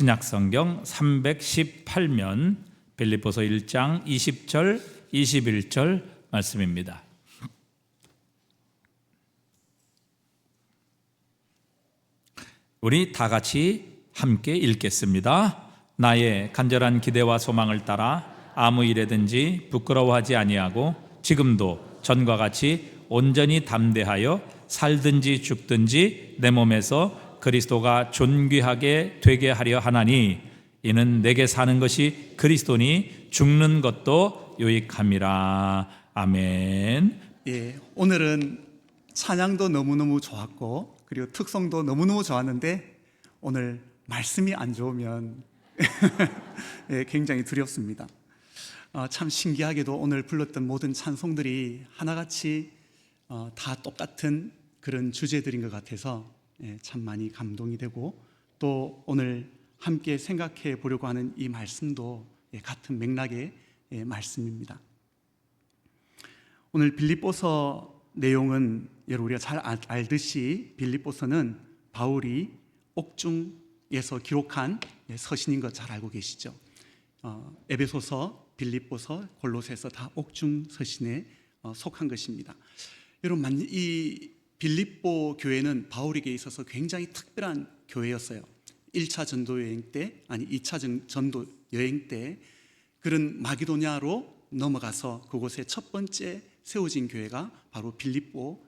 신약성경 318면 빌립보서 1장 20절 21절 말씀입니다. 우리 다 같이 함께 읽겠습니다. 나의 간절한 기대와 소망을 따라 아무 일에든지 부끄러워하지 아니하고 지금도 전과 같이 온전히 담대하여 살든지 죽든지 내 몸에서 그리스도가 존귀하게 되게 하려 하나니 이는 내게 사는 것이 그리스도니 죽는 것도 유익함이라. 아멘. 오늘은 찬양도 너무너무 좋았고 그리고 특성도 너무너무 좋았는데 오늘 말씀이 안 좋으면 굉장히 두렵습니다. 참 신기하게도 오늘 불렀던 모든 찬송들이 하나같이 다 똑같은 그런 주제들인 것 같아서 참 많이 감동이 되고, 또 오늘 함께 생각해 보려고 하는 이 말씀도 같은 맥락의 말씀입니다. 오늘 빌립보서 내용은 여러분 우리가 잘 알듯이 빌립보서는 바울이 옥중에서 기록한 서신인 것 잘 알고 계시죠. 에베소서, 빌립보서, 골로새서 다 옥중 서신에 속한 것입니다. 여러분, 이 빌립보 교회는 바울에게 있어서 굉장히 특별한 교회였어요. 1차 전도 여행 때, 아니 2차 전도 여행 때 그런 마게도냐로 넘어가서 그곳에 첫 번째 세워진 교회가 바로 빌립보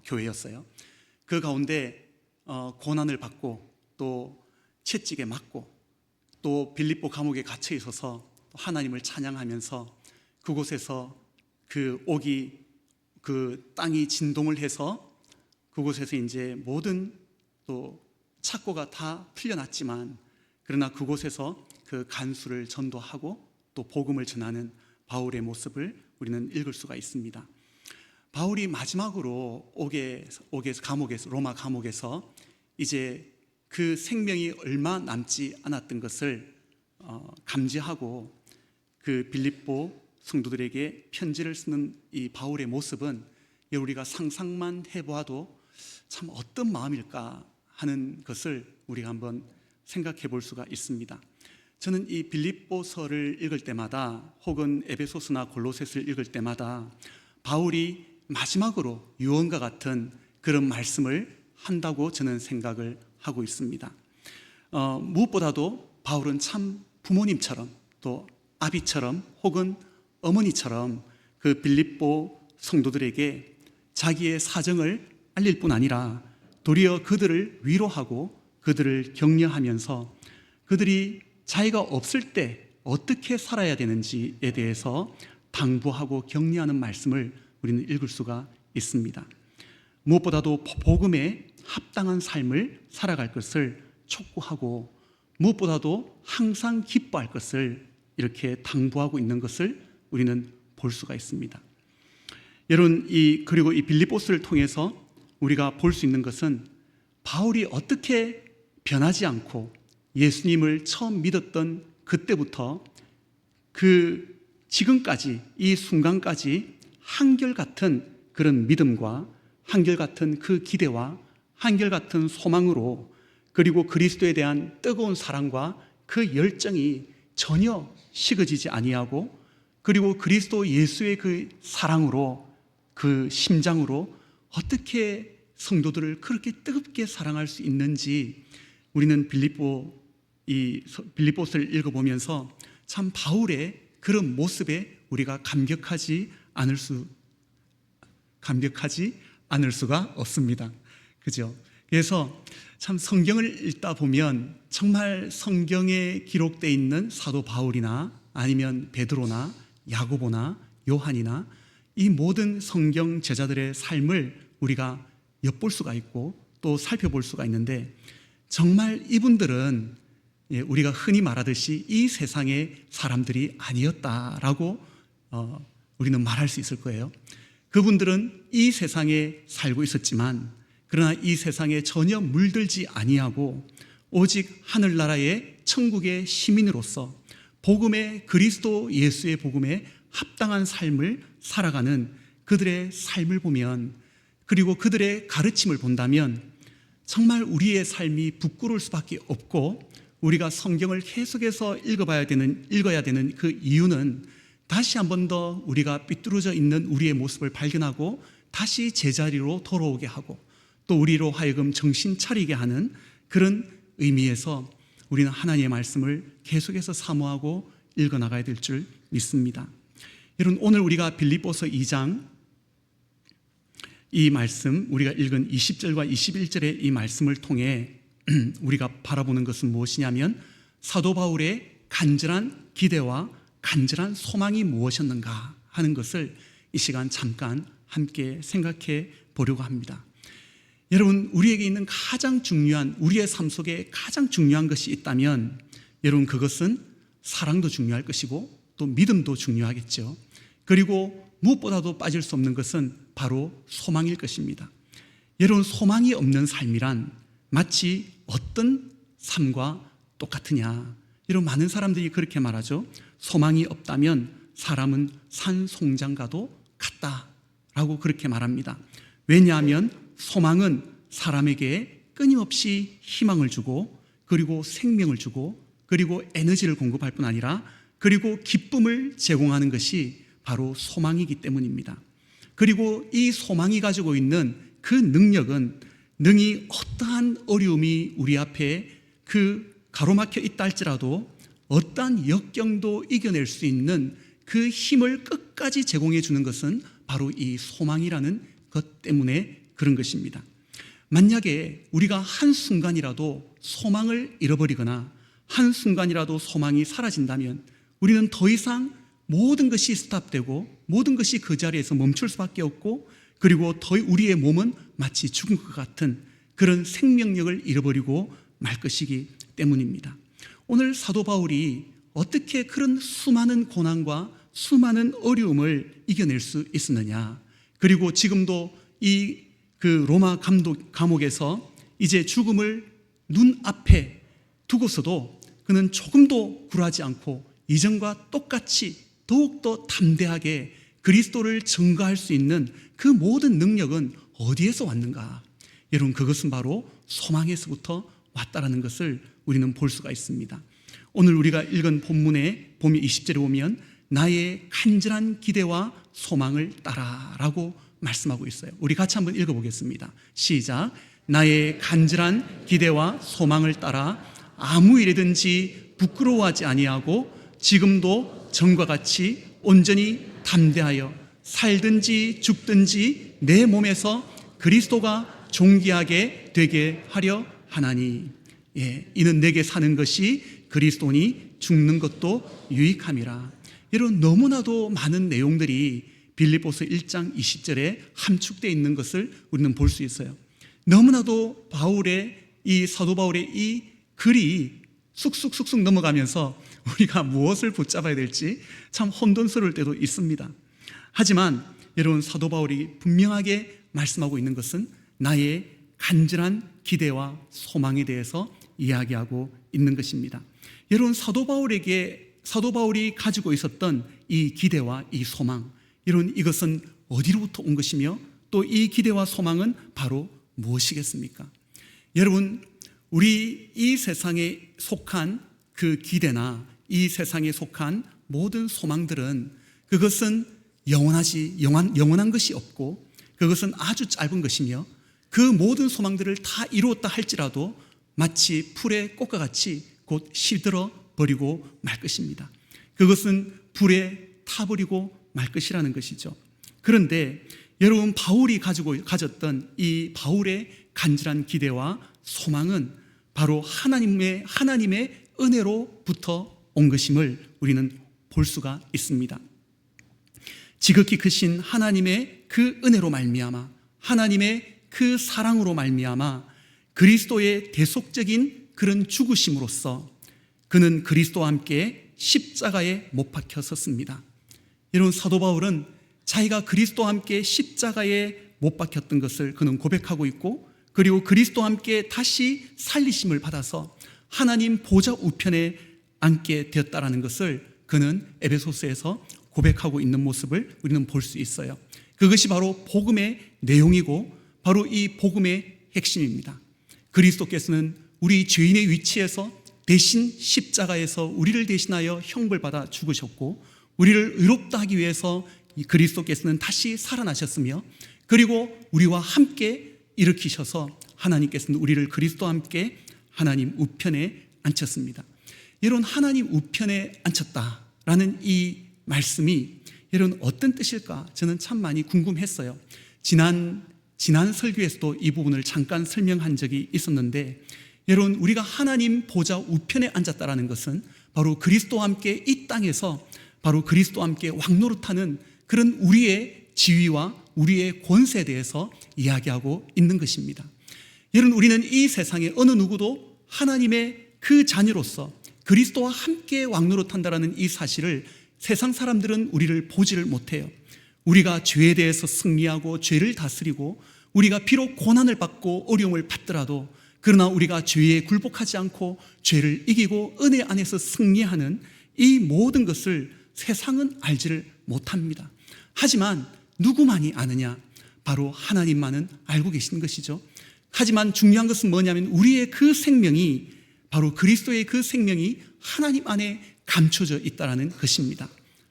교회였어요. 그 가운데 고난을 받고 또 채찍에 맞고 또 빌립보 감옥에 갇혀 있어서 하나님을 찬양하면서 그곳에서 그 땅이 진동을 해서 그곳에서 이제 모든 또 착고가 다 풀려났지만, 그러나 그곳에서 그 간수를 전도하고 또 복음을 전하는 바울의 모습을 우리는 읽을 수가 있습니다. 바울이 마지막으로 감옥에서, 로마 감옥에서 이제 그 생명이 얼마 남지 않았던 것을 감지하고 그 빌립보 성도들에게 편지를 쓰는 이 바울의 모습은 우리가 상상만 해보아도 참 어떤 마음일까 하는 것을 우리가 한번 생각해 볼 수가 있습니다. 저는 이 빌립보서를 읽을 때마다 혹은 에베소서나 골로새서를 읽을 때마다 바울이 마지막으로 유언과 같은 그런 말씀을 한다고 저는 생각을 하고 있습니다. 무엇보다도 바울은 참 부모님처럼 또 아비처럼 혹은 어머니처럼 그 빌립보 성도들에게 자기의 사정을 알릴 뿐 아니라 도리어 그들을 위로하고 그들을 격려하면서 그들이 자기가 없을 때 어떻게 살아야 되는지에 대해서 당부하고 격려하는 말씀을 우리는 읽을 수가 있습니다. 무엇보다도 복음에 합당한 삶을 살아갈 것을 촉구하고 무엇보다도 항상 기뻐할 것을 이렇게 당부하고 있는 것을 우리는 볼 수가 있습니다. 여러분, 그리고 이 빌립보서를 통해서 우리가 볼 수 있는 것은 바울이 어떻게 변하지 않고 예수님을 처음 믿었던 그때부터 그 지금까지 이 순간까지 한결같은 그런 믿음과 한결같은 그 기대와 한결같은 소망으로, 그리고 그리스도에 대한 뜨거운 사랑과 그 열정이 전혀 식어지지 아니하고, 그리고 그리스도 예수의 그 사랑으로, 그 심장으로 어떻게 성도들을 그렇게 뜨겁게 사랑할 수 있는지 우리는 빌립보서를 읽어보면서 참 바울의 그런 모습에 우리가 감격하지 않을 수가 없습니다. 그죠? 그래서 참 성경을 읽다 보면 정말 성경에 기록되어 있는 사도 바울이나 아니면 베드로나 야고보나 요한이나 이 모든 성경 제자들의 삶을 우리가 엿볼 수가 있고 또 살펴볼 수가 있는데, 정말 이분들은 우리가 흔히 말하듯이 이 세상의 사람들이 아니었다라고 우리는 말할 수 있을 거예요. 그분들은 이 세상에 살고 있었지만 그러나 이 세상에 전혀 물들지 아니하고 오직 하늘나라의 천국의 시민으로서 복음의 그리스도 예수의 복음에 합당한 삶을 살아가는 그들의 삶을 보면, 그리고 그들의 가르침을 본다면 정말 우리의 삶이 부끄러울 수밖에 없고 우리가 성경을 계속해서 읽어야 되는 그 이유는 다시 한 번 더 우리가 삐뚤어져 있는 우리의 모습을 발견하고 다시 제자리로 돌아오게 하고 또 우리로 하여금 정신 차리게 하는 그런 의미에서 우리는 하나님의 말씀을 계속해서 사모하고 읽어나가야 될 줄 믿습니다. 여러분, 오늘 우리가 빌립보서 2장 이 말씀, 우리가 읽은 20절과 21절의 이 말씀을 통해 우리가 바라보는 것은 무엇이냐면 사도 바울의 간절한 기대와 간절한 소망이 무엇이었는가 하는 것을 이 시간 잠깐 함께 생각해 보려고 합니다. 여러분, 우리에게 있는 가장 중요한, 우리의 삶 속에 가장 중요한 것이 있다면 여러분, 그것은 사랑도 중요할 것이고 또 믿음도 중요하겠죠. 그리고 무엇보다도 빠질 수 없는 것은 바로 소망일 것입니다. 여러분, 소망이 없는 삶이란 마치 어떤 삶과 똑같으냐. 여러분, 많은 사람들이 그렇게 말하죠. 소망이 없다면 사람은 산송장과도 같다라고 그렇게 말합니다. 왜냐하면 소망은 사람에게 끊임없이 희망을 주고 그리고 생명을 주고 그리고 에너지를 공급할 뿐 아니라 그리고 기쁨을 제공하는 것이 바로 소망이기 때문입니다. 그리고 이 소망이 가지고 있는 그 능력은 능히 어떠한 어려움이 우리 앞에 가로막혀 있다 할지라도 어떠한 역경도 이겨낼 수 있는 그 힘을 끝까지 제공해 주는 것은 바로 이 소망이라는 것 때문에 그런 것입니다. 만약에 우리가 한순간이라도 소망을 잃어버리거나 한순간이라도 소망이 사라진다면 우리는 더 이상 모든 것이 스탑되고 모든 것이 그 자리에서 멈출 수밖에 없고 그리고 우리의 몸은 마치 죽은 것 같은 그런 생명력을 잃어버리고 말 것이기 때문입니다. 오늘 사도 바울이 어떻게 그런 수많은 고난과 수많은 어려움을 이겨낼 수 있었느냐, 그리고 지금도 로마 감옥에서 이제 죽음을 눈앞에 두고서도 그는 조금도 굴하지 않고 이전과 똑같이 더욱더 담대하게 그리스도를 증거할 수 있는 그 모든 능력은 어디에서 왔는가? 여러분, 그것은 바로 소망에서부터 왔다라는 것을 우리는 볼 수가 있습니다. 오늘 우리가 읽은 본문에 보면 20절에 보면 나의 간절한 기대와 소망을 따라라고 말씀하고 있어요. 우리 같이 한번 읽어보겠습니다. 시작. 나의 간절한 기대와 소망을 따라 아무 일이든지 부끄러워하지 아니하고 지금도 전과 같이 온전히 담대하여 살든지 죽든지 내 몸에서 그리스도가 존귀하게 되게 하려 하나니, 이는 내게 사는 것이 그리스도니 죽는 것도 유익함이라. 여러분, 너무나도 많은 내용들이 빌립보서 1장 20절에 함축되어 있는 것을 우리는 볼 수 있어요. 너무나도 사도 바울의 이 글이 쑥쑥쑥쑥 넘어가면서 우리가 무엇을 붙잡아야 될지 참 혼돈스러울 때도 있습니다. 하지만 여러분, 사도 바울이 분명하게 말씀하고 있는 것은 나의 간절한 기대와 소망에 대해서 이야기하고 있는 것입니다. 여러분, 사도 바울이 가지고 있었던 이 기대와 이 소망, 여러분, 이것은 어디로부터 온 것이며 또 이 기대와 소망은 바로 무엇이겠습니까? 여러분, 우리 이 세상에 속한 그 기대나 이 세상에 속한 모든 소망들은 그것은 영원한 것이 없고 그것은 아주 짧은 것이며 그 모든 소망들을 다 이루었다 할지라도 마치 풀의 꽃과 같이 곧 시들어 버리고 말 것입니다. 그것은 불에 타버리고 말 것이라는 것이죠. 그런데 여러분, 바울이 가졌던 이 바울의 간절한 기대와 소망은 바로 하나님의 은혜로부터 온 것임을 우리는 볼 수가 있습니다. 지극히 크신 하나님의 그 은혜로 말미암아, 하나님의 그 사랑으로 말미암아 그리스도의 대속적인 그런 죽으심으로써 그는 그리스도와 함께 십자가에 못 박혀 섰습니다. 여러분, 사도 바울은 자기가 그리스도와 함께 십자가에 못 박혔던 것을 그는 고백하고 있고, 그리고 그리스도와 함께 다시 살리심을 받아서 하나님 보좌 우편에 앉게 되었다라는 것을 그는 에베소서에서 고백하고 있는 모습을 우리는 볼 수 있어요. 그것이 바로 복음의 내용이고 바로 이 복음의 핵심입니다. 그리스도께서는 우리 죄인의 위치에서 대신 십자가에서 우리를 대신하여 형벌받아 죽으셨고, 우리를 의롭다 하기 위해서 그리스도께서는 다시 살아나셨으며, 그리고 우리와 함께 일으키셔서 하나님께서는 우리를 그리스도와 함께 하나님 우편에 앉혔습니다. 여러분, 하나님 우편에 앉혔다라는 이 말씀이 여러분 어떤 뜻일까? 저는 참 많이 궁금했어요. 지난 설교에서도 이 부분을 잠깐 설명한 적이 있었는데, 여러분, 우리가 하나님 보좌 우편에 앉았다라는 것은 바로 그리스도와 함께 이 땅에서 바로 그리스도와 함께 왕노릇하는 그런 우리의 지위와 우리의 권세에 대해서 이야기하고 있는 것입니다. 여러분, 우리는 이 세상에 어느 누구도 하나님의 그 자녀로서 그리스도와 함께 왕노릇한다라는 이 사실을 세상 사람들은 우리를 보지를 못해요. 우리가 죄에 대해서 승리하고 죄를 다스리고, 우리가 비록 고난을 받고 어려움을 받더라도, 그러나 우리가 죄에 굴복하지 않고 죄를 이기고 은혜 안에서 승리하는 이 모든 것을 세상은 알지를 못합니다. 하지만 누구만이 아느냐? 바로 하나님만은 알고 계시는 것이죠. 하지만 중요한 것은 뭐냐면, 우리의 그 생명이, 바로 그리스도의 그 생명이 하나님 안에 감춰져 있다는 것입니다.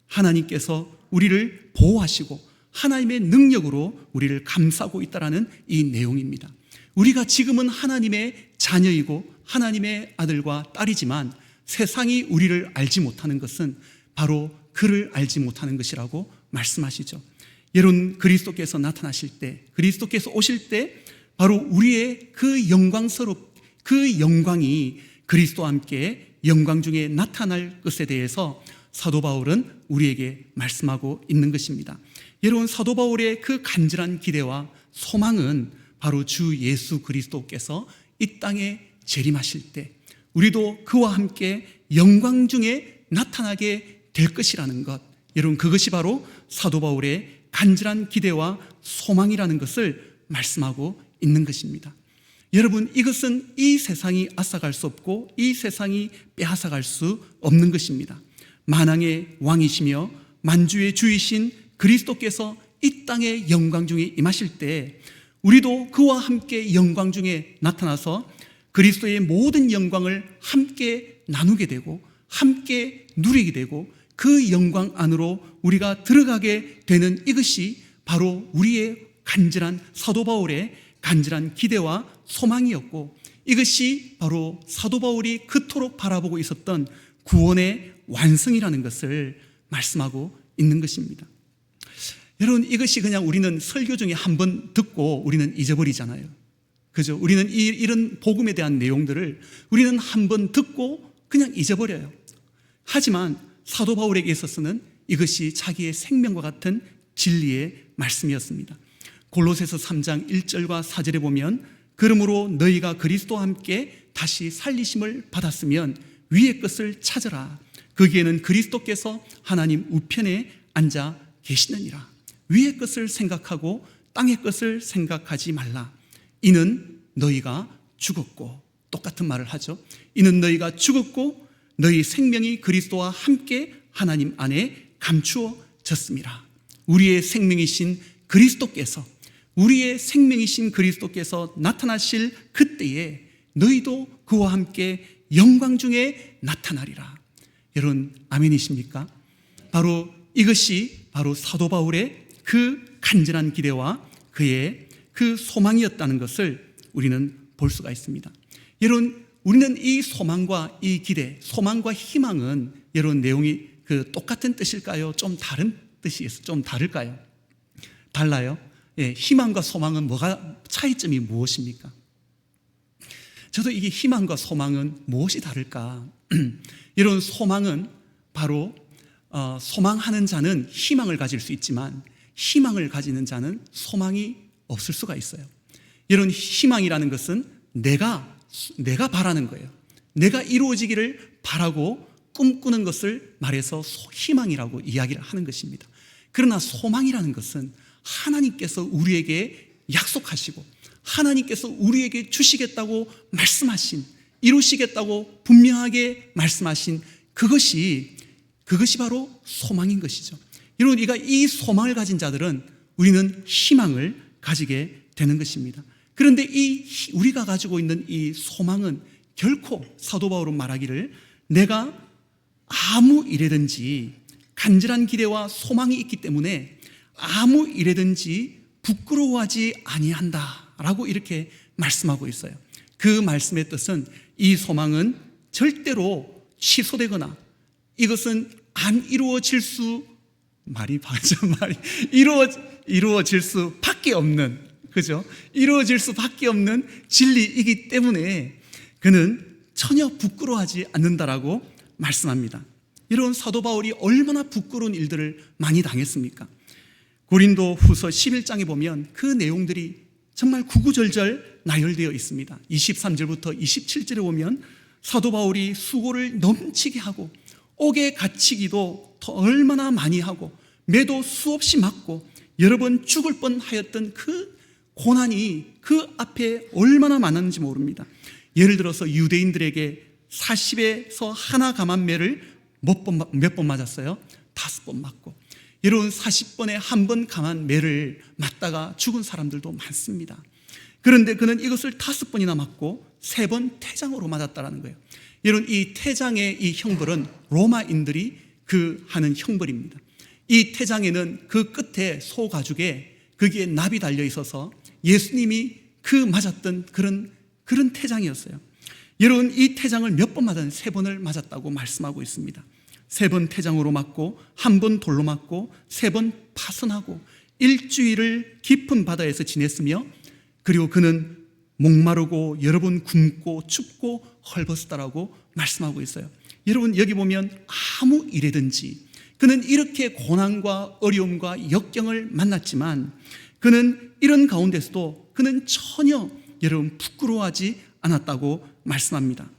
하나님께서 우리를 보호하시고 하나님의 능력으로 우리를 감싸고 있다는 이 내용입니다. 우리가 지금은 하나님의 자녀이고 하나님의 아들과 딸이지만, 세상이 우리를 알지 못하는 것은 바로 그를 알지 못하는 것이라고 말씀하시죠. 여러분, 그리스도께서 나타나실 때, 그리스도께서 오실 때 바로 우리의 그 영광이 그리스도와 함께 영광 중에 나타날 것에 대해서 사도 바울은 우리에게 말씀하고 있는 것입니다. 여러분, 사도 바울의 그 간절한 기대와 소망은 바로 주 예수 그리스도께서 이 땅에 재림하실 때 우리도 그와 함께 영광 중에 나타나게 될 것이라는 것, 여러분, 그것이 바로 사도 바울의 간절한 기대와 소망이라는 것을 말씀하고 있는 것입니다. 여러분, 이것은 이 세상이 앗아갈 수 없고 이 세상이 빼앗아갈 수 없는 것입니다. 만왕의 왕이시며 만주의 주이신 그리스도께서 이 땅의 영광 중에 임하실 때 우리도 그와 함께 영광 중에 나타나서 그리스도의 모든 영광을 함께 나누게 되고 함께 누리게 되고 그 영광 안으로 우리가 들어가게 되는 이것이 바로 우리의 간절한, 사도 바울의 간절한 기대와 소망이었고, 이것이 바로 사도 바울이 그토록 바라보고 있었던 구원의 완성이라는 것을 말씀하고 있는 것입니다. 여러분, 이것이 그냥 우리는 설교 중에 한 번 듣고 우리는 잊어버리잖아요. 그죠? 우리는 이런 복음에 대한 내용들을 우리는 한 번 듣고 그냥 잊어버려요. 하지만 사도 바울에게 있어서는 이것이 자기의 생명과 같은 진리의 말씀이었습니다. 골로새서 3장 1절과 4절에 보면, 그러므로 너희가 그리스도와 함께 다시 살리심을 받았으면 위의 것을 찾으라. 거기에는 그리스도께서 하나님 우편에 앉아 계시느니라. 위의 것을 생각하고 땅의 것을 생각하지 말라. 이는 너희가 죽었고, 똑같은 말을 하죠. 이는 너희가 죽었고 너희 생명이 그리스도와 함께 하나님 안에 감추어졌습니다. 우리의 생명이신 그리스도께서 나타나실 그때에 너희도 그와 함께 영광 중에 나타나리라. 여러분, 아멘이십니까? 바로 이것이 바로 사도 바울의 그 간절한 기대와 그의 그 소망이었다는 것을 우리는 볼 수가 있습니다. 여러분, 우리는 이 소망과 이 기대, 소망과 희망은 여러분 내용이 그 똑같은 뜻일까요? 좀 다른 뜻이 있어요? 좀 다를까요? 달라요? 예, 희망과 소망은 차이점이 무엇입니까? 저도 이게 희망과 소망은 무엇이 다를까? 이런 소망은 바로 소망하는 자는 희망을 가질 수 있지만 희망을 가지는 자는 소망이 없을 수가 있어요. 이런 희망이라는 것은 내가 바라는 거예요. 내가 이루어지기를 바라고 꿈꾸는 것을 말해서 희망이라고 이야기를 하는 것입니다. 그러나 소망이라는 것은 하나님께서 우리에게 약속하시고 하나님께서 우리에게 주시겠다고 말씀하신, 이루시겠다고 분명하게 말씀하신 그것이 바로 소망인 것이죠. 여러분, 이 소망을 가진 자들은 우리는 희망을 가지게 되는 것입니다. 그런데 우리가 가지고 있는 이 소망은 결코 사도 바울은 말하기를 내가 아무 일에든지 간절한 기대와 소망이 있기 때문에 아무 일에든지 부끄러워하지 아니한다라고 이렇게 말씀하고 있어요. 그 말씀의 뜻은 이 소망은 절대로 취소되거나 이것은 안 이루어질 수 이루어질 수밖에 없는, 그죠? 이루어질 수밖에 없는 진리이기 때문에 그는 전혀 부끄러워하지 않는다라고 말씀합니다. 이런 사도 바울이 얼마나 부끄러운 일들을 많이 당했습니까? 고린도 후서 11장에 보면 그 내용들이 정말 구구절절 나열되어 있습니다. 23절부터 27절에 보면 사도 바울이 수고를 넘치게 하고 옥에 갇히기도 더 얼마나 많이 하고 매도 수없이 맞고 여러 번 죽을 뻔하였던 그 고난이 그 앞에 얼마나 많았는지 모릅니다. 예를 들어서 유대인들에게 40에서 하나 감한 매를 몇 번 맞았어요? 5번 맞고, 이런 40번에 한 번 감한 매를 맞다가 죽은 사람들도 많습니다. 그런데 그는 이것을 5번이나 맞고 3번 태장으로 맞았다는 거예요. 이런 이 태장의 이 형벌은 로마인들이 그 하는 형벌입니다. 이 태장에는 그 끝에 소 가죽에 거기에 납이 달려 있어서 예수님이 그 맞았던 그런 태장이었어요. 여러분, 이 태장을 몇 번 맞았는데 3번을 맞았다고 말씀하고 있습니다. 3번 태장으로 맞고 1번 돌로 맞고 3번 파선하고 일주일을 깊은 바다에서 지냈으며, 그리고 그는 목마르고 여러 번 굶고 춥고 헐벗었다라고 말씀하고 있어요. 여러분, 여기 보면 아무 일에든지 그는 이렇게 고난과 어려움과 역경을 만났지만 그는 이런 가운데서도 그는 전혀 여러분 부끄러워하지 않았다고 말씀합니다.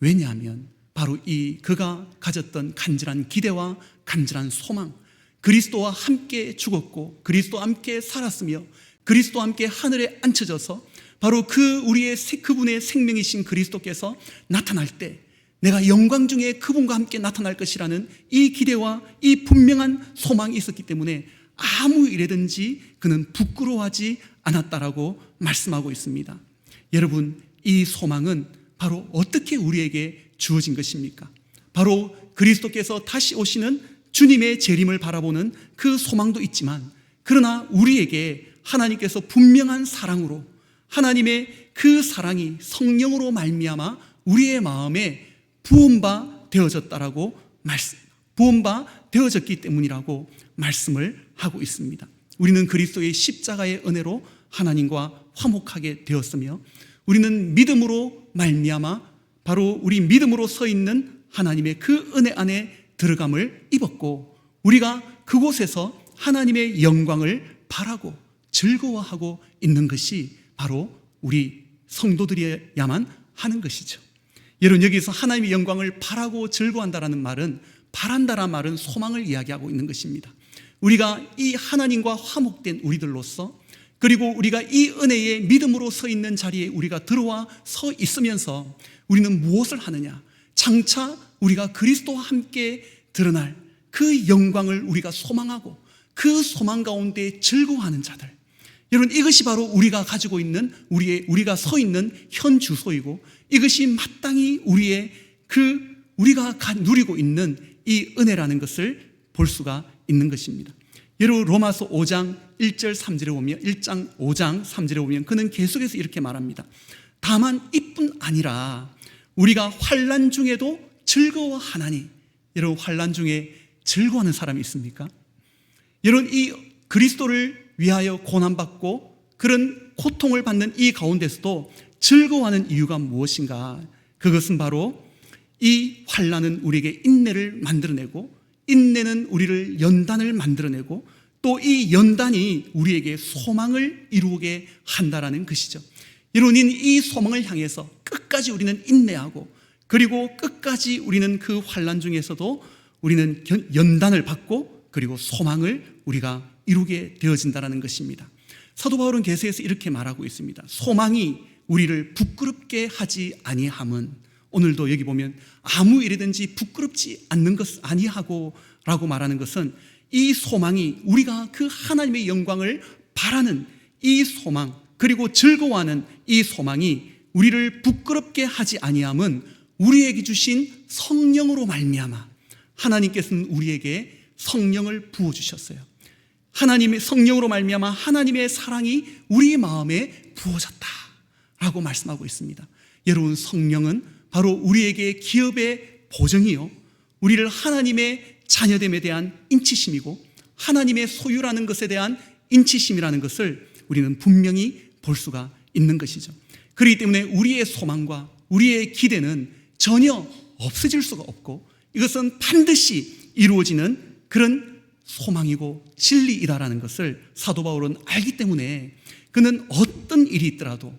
왜냐하면 바로 그가 가졌던 간절한 기대와 간절한 소망, 그리스도와 함께 죽었고 그리스도와 함께 살았으며 그리스도와 함께 하늘에 앉혀져서 바로 그분의 생명이신 그리스도께서 나타날 때 내가 영광 중에 그분과 함께 나타날 것이라는 이 기대와 이 분명한 소망이 있었기 때문에 아무 일에든지 그는 부끄러워하지 않았다라고 말씀하고 있습니다. 여러분, 이 소망은 바로 어떻게 우리에게 주어진 것입니까? 바로 그리스도께서 다시 오시는 주님의 재림을 바라보는 그 소망도 있지만, 그러나 우리에게 하나님께서 분명한 사랑으로, 하나님의 그 사랑이 성령으로 말미암아 우리의 마음에 부음바 되어졌기 때문이라고 말씀을 하고 있습니다. 우리는 그리스도의 십자가의 은혜로 하나님과 화목하게 되었으며, 우리는 믿음으로 말미암아 바로 우리 믿음으로 서 있는 하나님의 그 은혜 안에 들어감을 입었고, 우리가 그곳에서 하나님의 영광을 바라고 즐거워하고 있는 것이 바로 우리 성도들이야만 하는 것이죠. 여러분, 여기서 하나님의 영광을 바라고 즐거워한다라는 말은, 바란다라는 말은 소망을 이야기하고 있는 것입니다. 우리가 이 하나님과 화목된 우리들로서, 그리고 우리가 이 은혜의 믿음으로 서 있는 자리에 우리가 들어와 서 있으면서 우리는 무엇을 하느냐? 장차 우리가 그리스도와 함께 드러날 그 영광을 우리가 소망하고 그 소망 가운데 즐거워하는 자들. 여러분, 이것이 바로 우리가 가지고 있는 우리가 서 있는 현 주소이고, 이것이 마땅히 우리가 누리고 있는 이 은혜라는 것을 볼 수가 있는 것입니다. 여러분, 로마서 5장 1절 3절에 보면, 1장 5장 3절에 보면 그는 계속해서 이렇게 말합니다. 다만 이뿐 아니라 우리가 환난 중에도 즐거워하나니. 여러분, 환난 중에 즐거워하는 사람이 있습니까? 여러분, 이 그리스도를 위하여 고난받고 그런 고통을 받는 이 가운데서도 즐거워하는 이유가 무엇인가? 그것은 바로 이 환난은 우리에게 인내를 만들어내고, 인내는 우리를 연단을 만들어내고, 또 이 연단이 우리에게 소망을 이루게 한다라는 것이죠. 여러분, 이 소망을 향해서 끝까지 우리는 인내하고, 그리고 끝까지 우리는 그 환난 중에서도 우리는 연단을 받고, 그리고 소망을 우리가 이루게 되어진다는 것입니다. 사도 바울은 계속해서 이렇게 말하고 있습니다. 소망이 우리를 부끄럽게 하지 아니함은, 오늘도 여기 보면 아무 일이든지 부끄럽지 않는 것 아니하고 라고 말하는 것은, 이 소망이 우리가 그 하나님의 영광을 바라는 이 소망, 그리고 즐거워하는 이 소망이 우리를 부끄럽게 하지 아니함은 우리에게 주신 성령으로 말미암아 하나님께서는 우리에게 성령을 부어주셨어요. 하나님의 성령으로 말미암아 하나님의 사랑이 우리 마음에 부어졌다라고 말씀하고 있습니다. 여러분, 성령은 바로 우리에게 기업의 보증이요, 우리를 하나님의 자녀됨에 대한 인치심이고 하나님의 소유라는 것에 대한 인치심이라는 것을 우리는 분명히 볼 수가 있는 것이죠. 그렇기 때문에 우리의 소망과 우리의 기대는 전혀 없어질 수가 없고 이것은 반드시 이루어지는 그런 소망이고 진리이다라는 것을 사도 바울은 알기 때문에 그는 어떤 일이 있더라도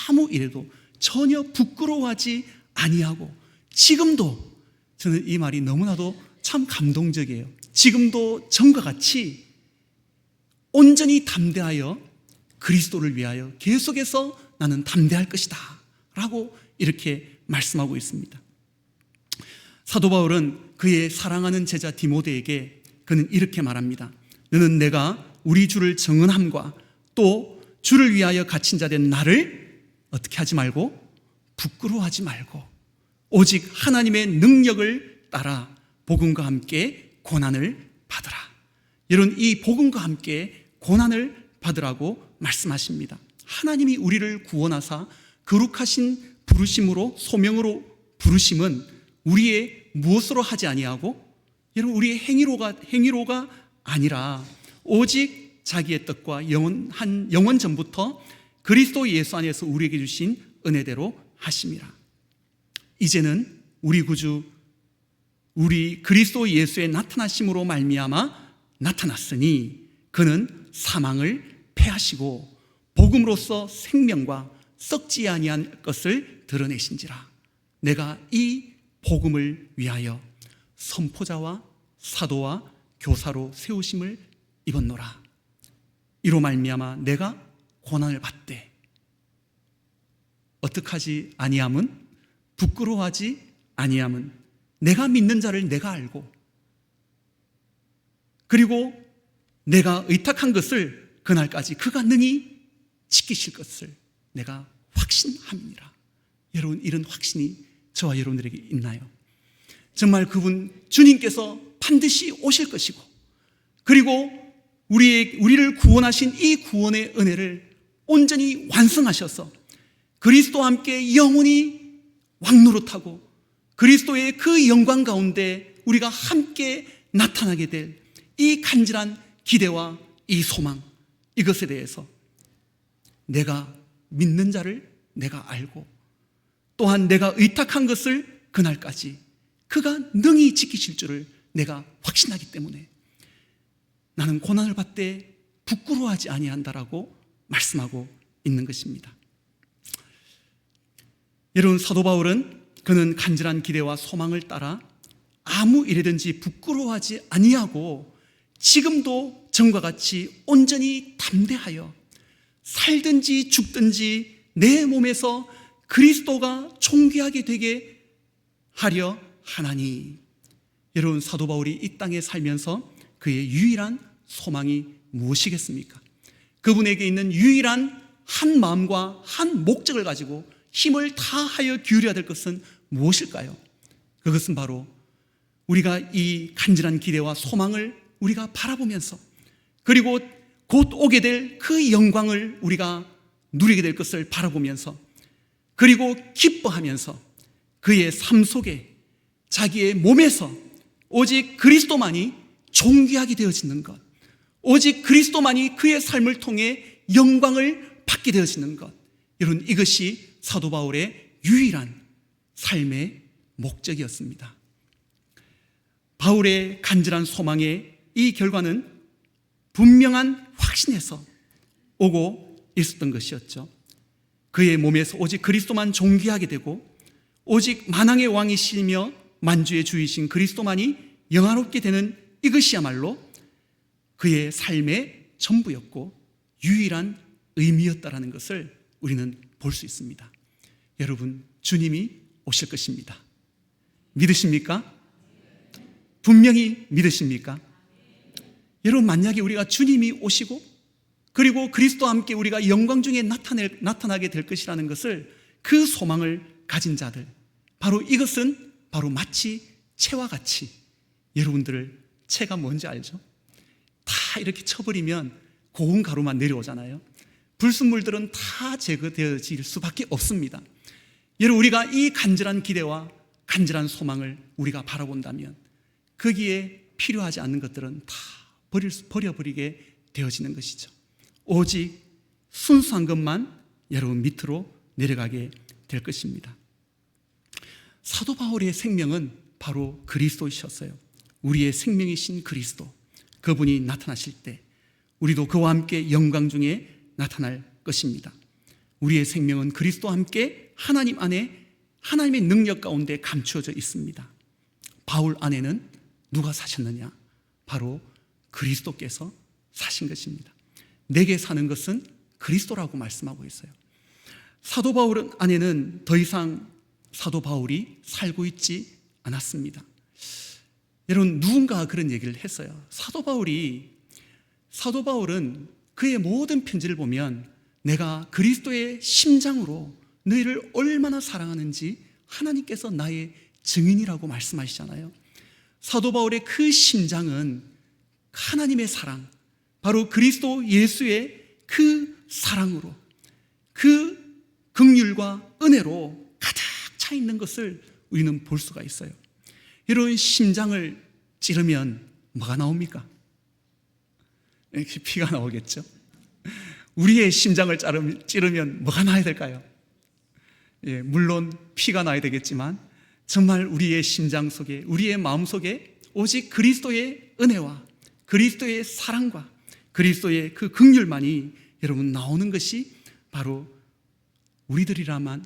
아무 일에도 전혀 부끄러워하지 아니하고, 지금도 저는 이 말이 너무나도 참 감동적이에요. 지금도 전과 같이 온전히 담대하여 그리스도를 위하여 계속해서 나는 담대할 것이다 라고 이렇게 말씀하고 있습니다. 사도 바울은 그의 사랑하는 제자 디모데에게 그는 이렇게 말합니다. 너는 내가 우리 주를 증언함과 또 주를 위하여 갇힌 자 된 나를 어떻게 하지 말고, 부끄러워하지 말고 오직 하나님의 능력을 따라 복음과 함께 고난을 받으라. 여러분, 이 복음과 함께 고난을 받으라고 말씀하십니다. 하나님이 우리를 구원하사 거룩하신 부르심으로, 소명으로 부르심은 우리의 무엇으로 하지 아니하고, 여러분, 우리의 행위로가 아니라 오직 자기의 뜻과 영원 전부터 그리스도 예수 안에서 우리에게 주신 은혜대로 하심이라. 이제는 우리 구주 우리 그리스도 예수의 나타나심으로 말미암아 나타났으니 그는 사망을 패하시고 복음으로써 생명과 썩지 아니한 것을 드러내신지라. 내가 이 복음을 위하여 선포자와 사도와 교사로 세우심을 입었노라. 이로 말미암아 내가 고난을 받되 어떻게 하지 아니함은, 부끄러워하지 아니함은 내가 믿는 자를 내가 알고 그리고 내가 의탁한 것을 그날까지 그가 능히 지키실 것을 내가 확신합니다. 여러분, 이런 확신이 저와 여러분들에게 있나요? 정말 그분 주님께서 반드시 오실 것이고 그리고 우리를 구원하신 이 구원의 은혜를 온전히 완성하셔서 그리스도와 함께 영원히 왕노릇하고 그리스도의 그 영광 가운데 우리가 함께 나타나게 될 이 간절한 기대와 이 소망, 이것에 대해서 내가 믿는 자를 내가 알고 또한 내가 의탁한 것을 그날까지 그가 능히 지키실 줄을 내가 확신하기 때문에 나는 고난을 받되 부끄러워하지 아니한다라고 말씀하고 있는 것입니다. 여러분, 사도 바울은 그는 간절한 기대와 소망을 따라 아무 일이든지 부끄러워하지 아니하고 지금도 전과 같이 온전히 담대하여 살든지 죽든지 내 몸에서 그리스도가 존귀하게 되게 하려 하나니. 여러분, 사도 바울이 이 땅에 살면서 그의 유일한 소망이 무엇이겠습니까? 그분에게 있는 유일한 한 마음과 한 목적을 가지고 힘을 다하여 기울여야 될 것은 무엇일까요? 그것은 바로 우리가 이 간절한 기대와 소망을 우리가 바라보면서 그리고 곧 오게 될 그 영광을 우리가 누리게 될 것을 바라보면서 그리고 기뻐하면서 그의 삶 속에 자기의 몸에서 오직 그리스도만이 존귀하게 되어지는 것, 오직 그리스도만이 그의 삶을 통해 영광을 받게 되어지는 것, 여러분, 이것이 사도 바울의 유일한 삶의 목적이었습니다. 바울의 간절한 소망의 이 결과는 분명한 확신에서 오고 있었던 것이었죠. 그의 몸에서 오직 그리스도만 존귀하게 되고 오직 만왕의 왕이시며 만주의 주이신 그리스도만이 영화롭게 되는 이것이야말로 그의 삶의 전부였고 유일한 의미였다라는 것을 우리는 볼 수 있습니다. 여러분, 주님이 오실 것입니다. 믿으십니까? 분명히 믿으십니까? 여러분, 만약에 우리가 주님이 오시고 그리고 그리스도와 함께 우리가 영광 중에 나타나게 될 것이라는 것을 그 소망을 가진 자들, 바로 이것은 바로 마치 채와 같이, 여러분들 채가 뭔지 알죠? 다 이렇게 쳐버리면 고운 가루만 내려오잖아요. 불순물들은 다 제거되어질 수밖에 없습니다. 여러분, 우리가 이 간절한 기대와 간절한 소망을 우리가 바라본다면 거기에 필요하지 않는 것들은 다 버려버리게 되어지는 것이죠. 오직 순수한 것만 여러분 밑으로 내려가게 될 것입니다. 사도 바울의 생명은 바로 그리스도이셨어요. 우리의 생명이신 그리스도, 그분이 나타나실 때 우리도 그와 함께 영광 중에 나타날 것입니다. 우리의 생명은 그리스도와 함께 하나님 안에 하나님의 능력 가운데 감추어져 있습니다. 바울 안에는 누가 사셨느냐? 바로 그리스도께서 사신 것입니다. 내게 사는 것은 그리스도라고 말씀하고 있어요. 사도 바울 안에는 더 이상 사도 바울이 살고 있지 않았습니다. 여러분, 누군가 그런 얘기를 했어요. 사도 바울은 그의 모든 편지를 보면 내가 그리스도의 심장으로 너희를 얼마나 사랑하는지 하나님께서 나의 증인이라고 말씀하시잖아요. 사도 바울의 그 심장은 하나님의 사랑, 바로 그리스도 예수의 그 사랑으로, 그 긍휼과 은혜로 가득 차 있는 것을 우리는 볼 수가 있어요. 이런 심장을 찌르면 뭐가 나옵니까? 피가 나오겠죠. 우리의 심장을 찌르면 뭐가 나야 될까요? 물론 피가 나야 되겠지만 정말 우리의 심장 속에, 우리의 마음 속에 오직 그리스도의 은혜와 그리스도의 사랑과 그리스도의 그 긍휼만이 여러분 나오는 것이 바로 우리들이야만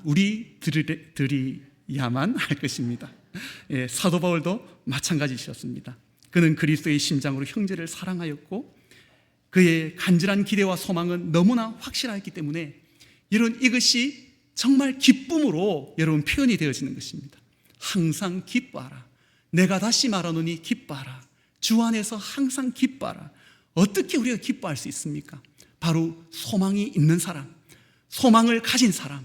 할 것입니다. 사도 바울도 마찬가지셨습니다. 그는 그리스도의 심장으로 형제를 사랑하였고 그의 간절한 기대와 소망은 너무나 확실하기 때문에 이것이 정말 기쁨으로 여러분 표현이 되어지는 것입니다. 항상 기뻐하라. 내가 다시 말하노니 기뻐하라. 주 안에서 항상 기뻐하라. 어떻게 우리가 기뻐할 수 있습니까? 바로 소망이 있는 사람, 소망을 가진 사람,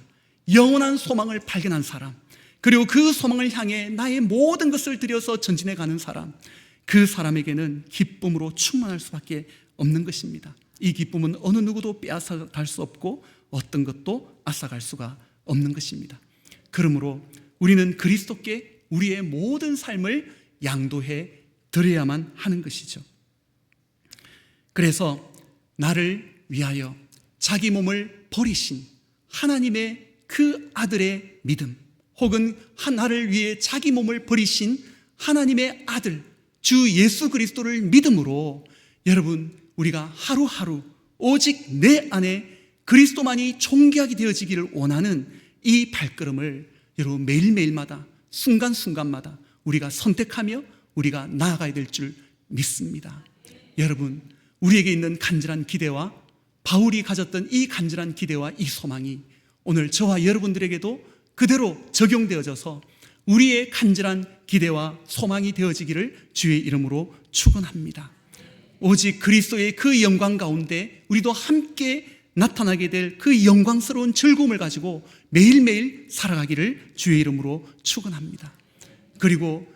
영원한 소망을 발견한 사람, 그리고 그 소망을 향해 나의 모든 것을 들여서 전진해 가는 사람, 그 사람에게는 기쁨으로 충만할 수밖에 없는 것입니다. 이 기쁨은 어느 누구도 빼앗아갈 수 없고 어떤 것도 앗아갈 수가 없는 것입니다. 그러므로 우리는 그리스도께 우리의 모든 삶을 양도해 드려야만 하는 것이죠. 그래서 나를 위하여 자기 몸을 버리신 하나님의 그 아들의 믿음, 혹은 나를 위해 자기 몸을 버리신 하나님의 아들 주 예수 그리스도를 믿음으로 여러분, 우리가 하루하루 오직 내 안에 그리스도만이 존귀하게 되어지기를 원하는 이 발걸음을 여러분 매일매일마다 순간순간마다 우리가 선택하며 우리가 나아가야 될 줄 믿습니다. 여러분, 우리에게 있는 간절한 기대와 바울이 가졌던 이 간절한 기대와 이 소망이 오늘 저와 여러분들에게도 그대로 적용되어져서 우리의 간절한 기대와 소망이 되어지기를 주의 이름으로 축원합니다. 오직 그리스도의 그 영광 가운데 우리도 함께 나타나게 될 그 영광스러운 즐거움을 가지고 매일매일 살아가기를 주의 이름으로 축원합니다. 그리고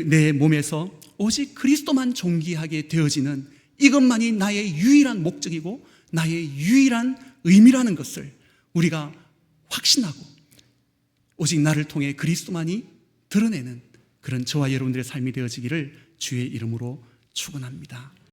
내 몸에서 오직 그리스도만 존귀하게 되어지는 이것만이 나의 유일한 목적이고 나의 유일한 의미라는 것을 우리가 확신하고 오직 나를 통해 그리스도만이 드러내는 그런 저와 여러분들의 삶이 되어지기를 주의 이름으로 축원합니다.